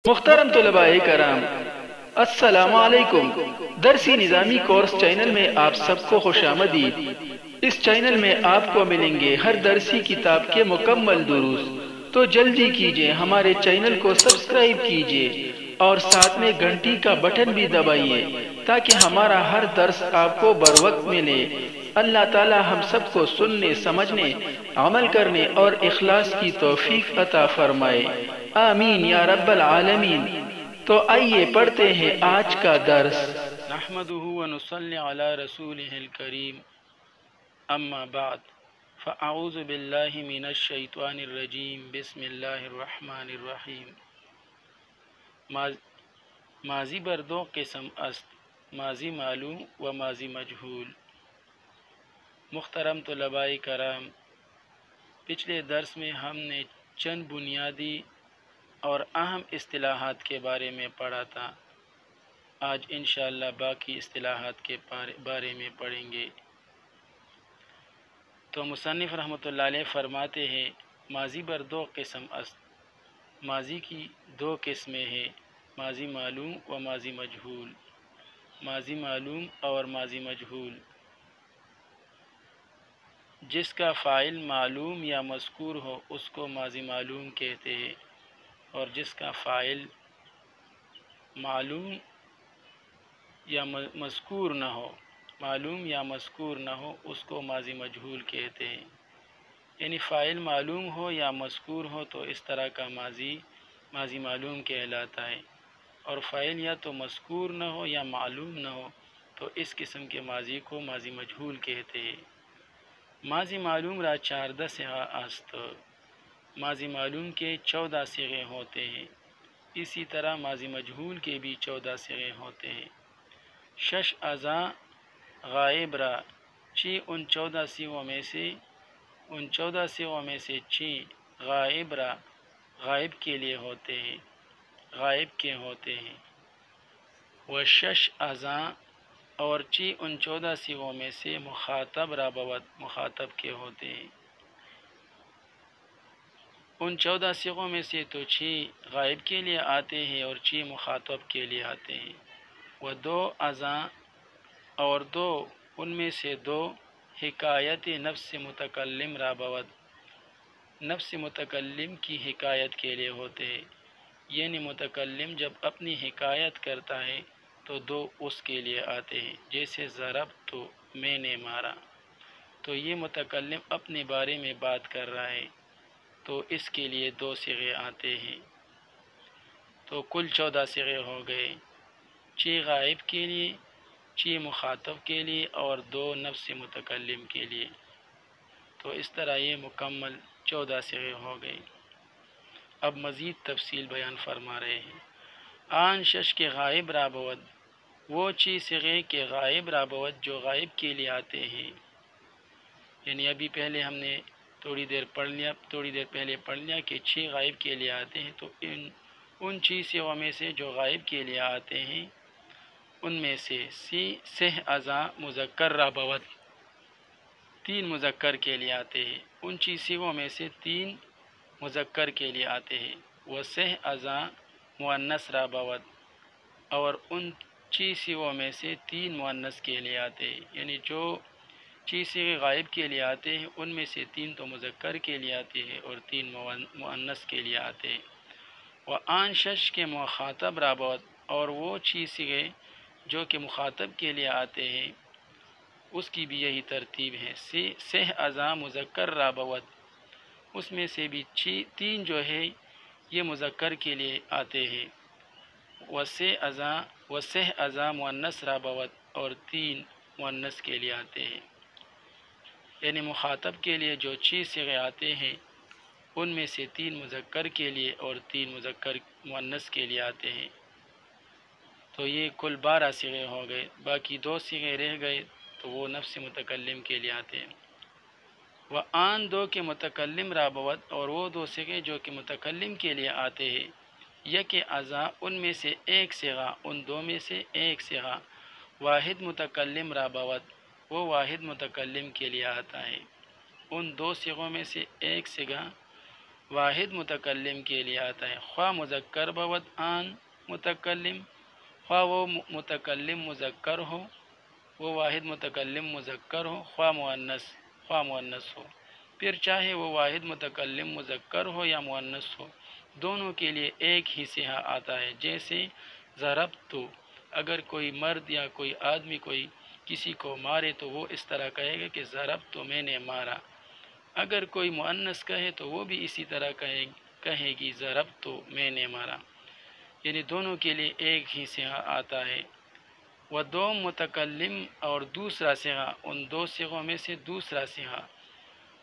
محترم طلباء کرام، السلام علیکم۔ درسی نظامی کورس چینل میں آپ سب کو خوش آمدید۔ اس چینل میں آپ کو ملیں گے ہر درسی کتاب کے مکمل دروس، تو جلدی کیجئے ہمارے چینل کو سبسکرائب کیجئے اور ساتھ میں گھنٹی کا بٹن بھی دبائیے تاکہ ہمارا ہر درس آپ کو بروقت ملے۔ اللہ تعالی ہم سب کو سننے، سمجھنے، عمل کرنے اور اخلاص کی توفیق عطا فرمائے، آمین یا رب العالمین۔ تو آئیے پڑھتے ہیں آج کا درس۔ نحمدہ ونصلی علی رسولہ الکریم، اما بعد فاعوذ باللہ من الشیطان الرجیم، بسم اللہ الرحمن الرحیم۔ ماضی بر دو قسم است، ماضی معلوم و ماضی مجہول۔ محترم طلباء کرام، پچھلے درس میں ہم نے چند بنیادی اور اہم اصطلاحات کے بارے میں پڑھا تھا۔ آج انشاءاللہ باقی اصطلاحات کے بارے میں پڑھیں گے۔ تو مصنف رحمۃ اللہ علیہ فرماتے ہیں، ماضی بر دو قسم است، ماضی کی دو قسمیں ہیں، ماضی معلوم و ماضی مجہول۔ ماضی معلوم اور ماضی مجہول، جس کا فاعل معلوم یا مذکور ہو اس کو ماضی معلوم کہتے ہیں، اور جس کا فاعل معلوم یا مذکور نہ ہو، اس کو ماضی مجہول کہتے ہیں۔ یعنی فاعل معلوم ہو یا مذکور ہو تو اس طرح کا ماضی معلوم کہلاتا ہے، اور فاعل یا تو مذکور نہ ہو یا معلوم نہ ہو تو اس قسم کے ماضی کو ماضی مجہول کہتے ہیں۔ ماضی معلوم را 14 صیغہ است، ماضی معلوم کے 14 صیغے ہوتے ہیں، اسی طرح ماضی مجہول کے بھی 14 صیغے ہوتے ہیں۔ شش ازاں غائب را، چھ ان 14 صیغوں میں سے چھ غائب را، غائب کے لیے ہوتے ہیں، غائب کے ہوتے ہیں۔ و شش ازاں، اور چھ ان 14 صیغوں میں سے مخاطب را بود، مخاطب کے ہوتے ہیں۔ ان 14 صیغوں میں سے تو 6 غائب کے لیے آتے ہیں اور 6 مخاطب کے لیے آتے ہیں۔ وہ 2 ازاں، اور 2 ان میں سے 2 حکایت نفس متکلم را بود، نفس متکلم کی حکایت کے لیے ہوتے ہیں۔ یعنی متکلم جب اپنی حکایت کرتا ہے تو 2 اس کے لیے آتے ہیں، جیسے ضربت، تو میں نے مارا، تو یہ متکلم اپنے بارے میں بات کر رہا ہے تو اس کے لیے 2 صیغے آتے ہیں۔ تو کل 14 صیغے ہو گئے، 6 غائب کے لیے، 6 مخاطب کے لیے اور 2 نفس متکلم کے لیے۔ تو اس طرح یہ مکمل 14 صیغے ہو گئے۔ اب مزید تفصیل بیان فرما رہے ہیں۔ آن شش کے غائب را بود، وہ 6 صیغے کے غائب را بود جو غائب کے لیے آتے ہیں۔ یعنی ابھی پہلے ہم نے تھوڑی دیر پہلے پڑھ لیا کہ 6 غائب کے لیے آتے ہیں، تو ان 6 صیغوں میں سے جو غائب کے لیے آتے ہیں ان میں سے سہ ازاں مذکر را بود، 3 مذکر کے لیے آتے ہیں، ان 6 صیغوں میں سے 3 مذکر کے لیے آتے ہیں۔ وہ سہ ازاں مؤنث را بود، اور ان 6 صیغوں میں سے 3 مؤنث کے لیے آتے ہیں۔ یعنی جو 6 صیغے غائب کے لیے آتے ہیں ان میں سے 3 تو مذکر کے لیے آتے ہیں اور 3 مؤنث کے لیے آتے ہیں۔ وہ آن شش کے مخاطب را بود، اور وہ 6 صیغے جو کہ مخاطب کے لیے آتے ہیں اس کی بھی یہی ترتیب ہے۔ سہ ازاں مذکر را بود، اس میں سے بھی 3 جو ہے یہ مذکر کے لیے آتے ہیں۔ و سہ ازاں مؤنث را بود، اور 3 مؤنث کے لیے آتے ہیں۔ یعنی مخاطب کے لیے جو 6 صیغے آتے ہیں ان میں سے 3 مذکر کے لیے اور 3 مذکر مؤنث کے لیے آتے ہیں۔ تو یہ کل 12 صیغے ہو گئے، باقی 2 صیغے رہ گئے تو وہ نفس متکلم کے لیے آتے ہیں۔ وہ آن 2 کے متکلم را بود، اور وہ 2 صیغے جو کہ متکلم کے لیے آتے ہیں، یک ازاں، ان میں سے ایک صیغہ، ان 2 میں سے ایک صیغہ، واحد متکلم را بود، وہ واحد متکلم کے لیے آتا ہے۔ ان 2 صیغوں میں سے ایک صیغہ واحد متکلم کے لیے آتا ہے، خواہ مذکر بود آن متکلم، خواہ وہ متکلم مذکر ہو، وہ واحد متکلم مذکر ہو، خواہ مؤنث ہو، پھر چاہے وہ واحد متکلم مذکر ہو یا مؤنث ہو، دونوں کے لیے ایک ہی صیغہ آتا ہے۔ جیسے ضربت، اگر کوئی مرد یا کوئی آدمی کوئی کسی کو مارے تو وہ اس طرح کہے گا کہ ضربت، میں نے مارا۔ اگر کوئی مؤنث کہے تو وہ بھی اسی طرح کہے گی ضربت، میں نے مارا، یعنی دونوں کے لیے ایک ہی صیغہ آتا ہے۔ وہ دو متکلم اور دوسرا صیغہ، ان دو صیغوں میں سے دوسرا صیغہ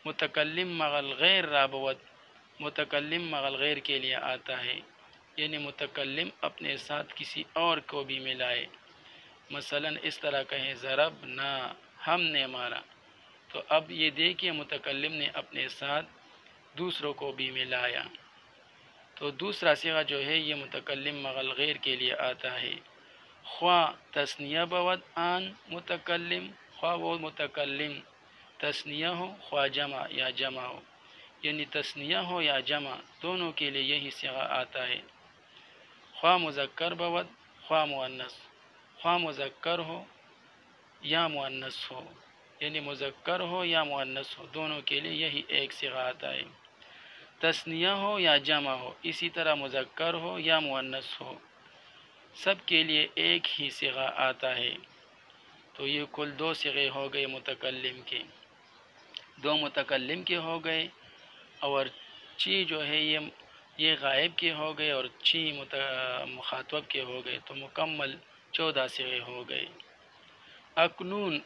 متکلم مغل غیر رابوت، متکلم مغل غیر کے لیے آتا ہے، یعنی متکلم اپنے ساتھ کسی اور کو بھی ملائے، مثلا اس طرح کہیں ضربنا، ہم نے مارا، تو اب یہ دیکھیے متکلم نے اپنے ساتھ دوسروں کو بھی ملایا، تو دوسرا صیغہ جو ہے یہ متکلم مغل غیر کے لیے آتا ہے۔ خواہ تثنیہ بود آن متکلم، خواہ وہ متکلم تثنیہ ہو، خواہ جمع یا جمع ہو، یعنی تثنیہ ہو یا جمع، دونوں کے لیے یہی صیغہ آتا ہے۔ خواہ مذکر بود، خواہ مؤنث، خواہ مذکر ہو یا مؤنث ہو، یعنی مذکر ہو یا مؤنث ہو، دونوں کے لیے یہی ایک صیغہ آتا ہے۔ تثنیہ ہو یا جمع ہو، اسی طرح مذکر ہو یا مؤنث ہو، سب کے لیے ایک ہی صیغہ آتا ہے۔ تو یہ کل دو صیغے ہو گئے متکلم کے، دو متکلم کے ہو گئے، اور چی جو ہے یہ غائب کے ہو گئے، اور چی مخاطب کے ہو گئے، تو مکمل 14 صیغے ہو گئے۔ اکنون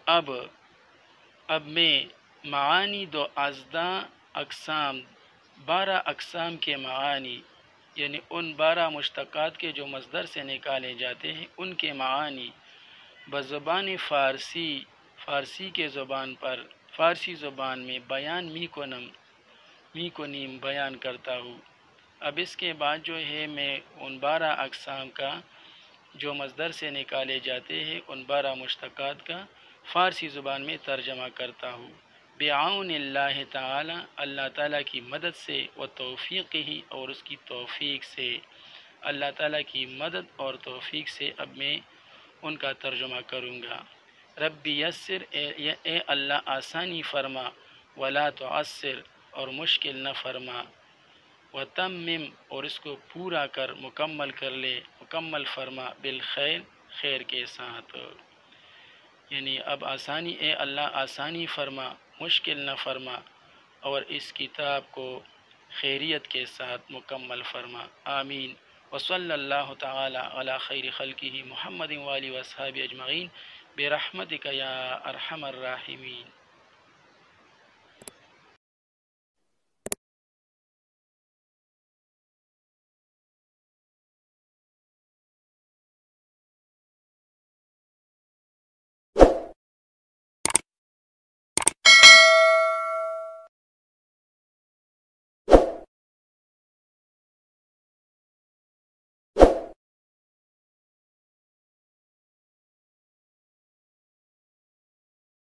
اب میں معانی دو ازداں اقسام، 12 اقسام کے معانی، یعنی ان 12 مشتقات کے جو مصدر سے نکالے جاتے ہیں ان کے معانی بزبان فارسی کے زبان پر، فارسی زبان میں بیان می کو نیم بیان کرتا ہوں۔ اب اس کے بعد جو ہے میں ان 12 اقسام کا جو مصدر سے نکالے جاتے ہیں ان 12 مشتقات کا فارسی زبان میں ترجمہ کرتا ہوں۔ بعون اللہ تعالی، اللہ تعالیٰ کی مدد سے، و توفیق ہی، اور اس کی توفیق سے، اللہ تعالیٰ کی مدد اور توفیق سے اب میں ان کا ترجمہ کروں گا۔ ربی یسر، اے اللہ آسانی فرما، ولا تعسر، اور مشکل نہ فرما، وتمم، اور اس کو پورا کر، مکمل کر لے، مکمل فرما، بالخیر، خیر کے ساتھ، یعنی اب آسانی، اے اللہ آسانی فرما، مشکل نہ فرما، اور اس کتاب کو خیریت کے ساتھ مکمل فرما، آمین۔ وصلی اللہ تعالی علی خیر خلقہ محمد وآلہ وصحبہ اجمعین برحمتک یا ارحم الراحمین۔